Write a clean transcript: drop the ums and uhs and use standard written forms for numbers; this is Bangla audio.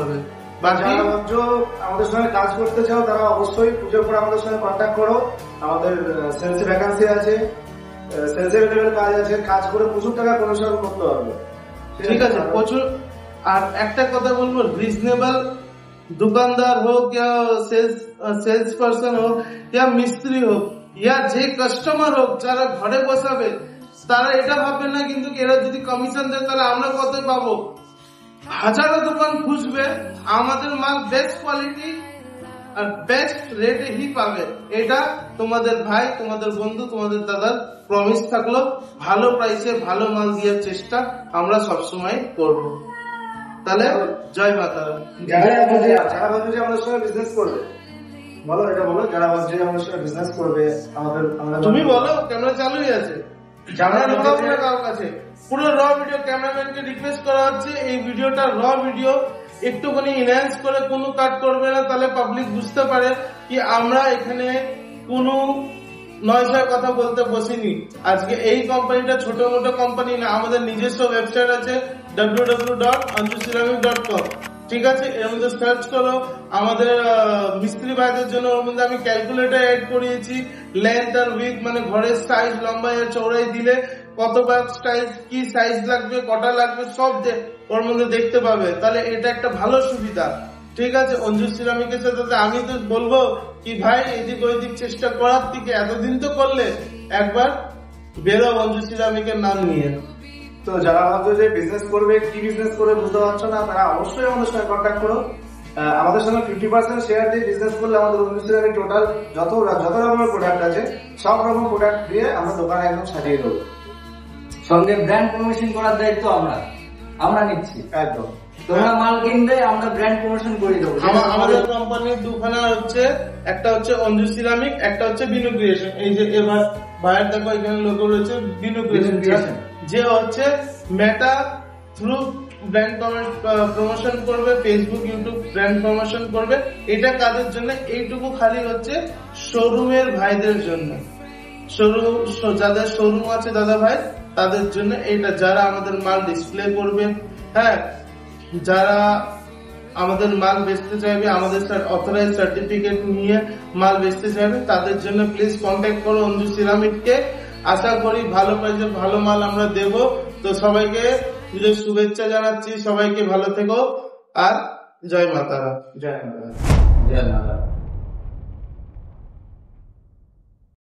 হবে। বাকি আমাদের সঙ্গে কাজ করতে চাও তারা অবশ্যই পুজোর পর আমাদের সঙ্গে কন্ট্যাক্ট করো। আমাদের সেলস ভ্যাকান্সি আছে, সেলস রিলেটেড কাজ আছে, কাজ করে প্রচুর টাকা কমিশন করতে হবে। ঠিক আছে, প্রচুর। আর একটা কথা বলবো, রিজনেবল दुकानदार हो या सेल्स पर्सन हो या मिस्त्री हो या যে কাস্টমার হোক, যারা ঘরে বসাবে তারা এটা ভাববে না কিন্তু এরা যদি কমিশন দেয় তাহলে আমরা কত পাবো। হাজারো দোকান খুঁজবে, আমাদের মাল বেস্ট কোয়ালিটি আর বেস্ট রেটে হি পাবে। এটা তোমাদের ভাই, তোমাদের বন্ধু, তোমাদের দাদার প্রমিস থাকলো। ভালো প্রাইসে ভালো মাল দেওয়ার চেষ্টা আমরা সবসময় করব। তাহলে জয় মাতা। যারা ভাবছে যে আমাদের সঙ্গে বিজনেস করবে, বলো এটা বলো, যারা ভাবছে যে আমাদের সঙ্গে বিজনেস করবে আমাদের, তুমি বলো, ক্যামেরা চালুই আছে। যারা কারোর কাছে পুরো র ভিডিও, ক্যামেরাম্যানকে রিকোয়েস্ট করা হচ্ছে এই ভিডিওটা র ভিডিও একটুখানি এনহ্যান্স করে কোনো কাট করবে না, তাহলে পাবলিক বুঝতে পারে কি আমরা এখানে কোনো নয়সার কথা বলতে বসিনি। আজকে এই কোম্পানিটা ছোট মোটো কোম্পানি না, আমাদের নিজস্ব ওয়েবসাইট আছে www.anjuceramic.com। ঠিক আছে, এর মধ্যে সার্চ করো আমাদের মিস্ত্রি ভাইদের জন্য। ওর মধ্যে আমি ক্যালকুলেটর এড করিয়েছি, লেন্থ আর উইথ মানে ঘরের সাইজ, লম্বাই আর চৌড়াই দিলে কত সাইজ, কি সাইজ লাগবে, কটা লাগবে সব ওর মধ্যে দেখতে পাবে। তাহলে এটা একটা ভালো সুবিধা। ঠিক আছে, অঞ্জু সিরামিকের সাথে আমি তো বলবো কি ভাই এদিক ওইদিক চেষ্টা করার থেকে এতদিন তো করলে, একবার বেরো অঞ্জু সিরামিকের নাম নিয়ে। তো যারা ভাবছো যে বিজনেস করবে, কি বিজনেস করবে বুঝতে পারছো না, তারা অবশ্যই আমাদের সঙ্গে কন্ট্যাক্ট করো। আমাদের সঙ্গে 50% শেয়ার দিয়ে বিজনেস করলে আমাদের অঞ্জু সিরামিক টোটাল যত রকমের প্রোডাক্ট আছে সব রকম প্রোডাক্ট দিয়ে আমরা দোকানে একদম সাজিয়ে দেবো। সঙ্গে ব্র্যান্ড প্রমোশন করার দায়িত্ব আমরা নিচ্ছি। একদম, তোমরা মাল কিনবে, আমরা ব্র্যান্ড প্রমোশন করে দেবো। আমাদের কোম্পানির দুখানা হচ্ছে, একটা হচ্ছে অঞ্জু সিরামিক, একটা হচ্ছে বিনু ক্রিয়েশন। এই যে এবার ভাইয়ের দেখো এখানে লোগো রয়েছে বিনু ক্রিয়েশন, যে হচ্ছে মেটা থ্রু ব্র্যান্ড প্রমোশন করবে, ফেসবুক ইউটিউব ব্র্যান্ড প্রমোশন করবে। এটা কাদের জন্য? এইটুকু খালি হচ্ছে শোরুমের ভাইদের জন্য, শোরুম যাদের শোরুম আছে দাদা ভাই তাদের জন্য এইটা। যারা আমাদের মাল ডিসপ্লে করবে, হ্যাঁ, যারা আমাদের মাল বেচতে চাইবে, আমাদের অথরাইজ সার্টিফিকেট নিয়ে মাল বেচতে চাইবে, তাদের জন্য প্লিজ কন্ট্যাক্ট করো অঞ্জু সিরামিককে। আশা করি ভালো প্রাইসে ভালো মাল আমরা দেব। তো সবাইকে পুজোর শুভেচ্ছা জানাচ্ছি, সবাইকে ভালো থেকো আর জয় মাতারা। জয় মাতারা। জয় মাতারা।